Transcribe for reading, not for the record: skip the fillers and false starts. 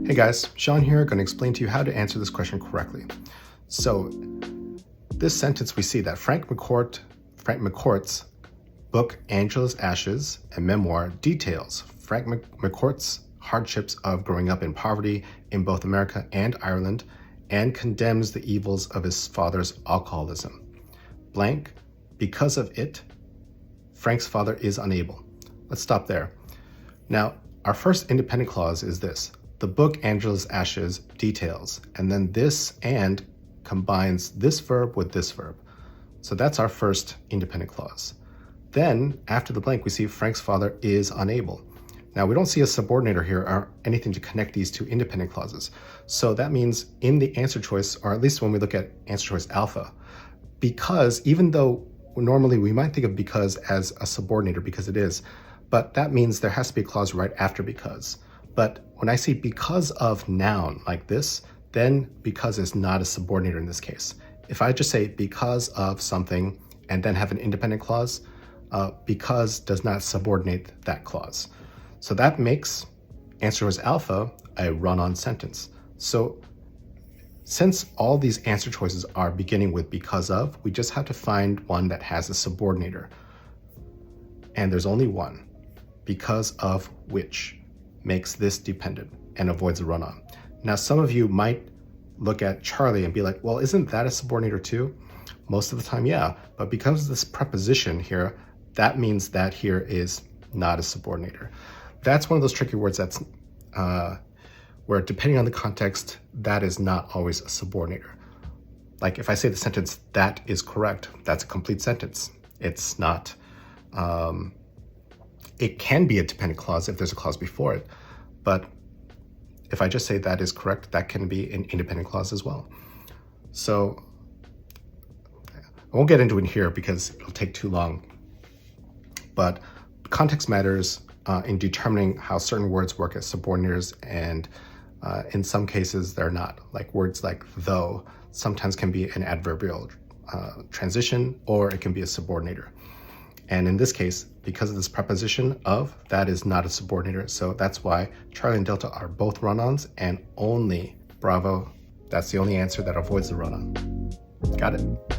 Hey guys, Sean here, going to explain to you how to answer this question correctly. So, this sentence we see that Frank McCourt's book Angela's Ashes, a memoir, details Frank McCourt's hardships of growing up in poverty in both America and Ireland and condemns the evils of his father's alcoholism. Blank, because of it, Frank's father is unable. Let's stop there. Now, our first independent clause is this. The book Angela's Ashes details, and then this and combines this verb with this verb. So that's our first independent clause. Then, after the blank, we see Frank's father is unable. Now, we don't see a subordinator here or anything to connect these two independent clauses. So that means in the answer choice, or at least when we look at answer choice alpha, because even though normally we might think of because as a subordinator because it is, but that means there has to be a clause right after because. But when I see because of noun like this, then because is not a subordinator in this case. If I just say because of something and then have an independent clause, because does not subordinate that clause. So that makes answer choice alpha a run-on sentence. So since all these answer choices are beginning with because of, we just have to find one that has a subordinator. And there's only one, because of which makes this dependent and avoids a run-on. Now, some of you might look at Charlie and be like, well, isn't that a subordinator too? Most of the time, yeah, but because of this preposition here, that means that here is not a subordinator. That's one of those tricky words that's where depending on the context, that is not always a subordinator. Like if I say the sentence, that is correct, that's a complete sentence. It's not, it can be a dependent clause if there's a clause before it, but if I just say that is correct, that can be an independent clause as well. So I won't get into it here because it'll take too long, but context matters in determining how certain words work as subordinators, and in some cases they're not. Like words like though sometimes can be an adverbial transition, or it can be a subordinator. And in this case, because of this preposition of, that is not a subordinator. So that's why Charlie and Delta are both run-ons, and only Bravo, that's the only answer that avoids the run-on. Got it?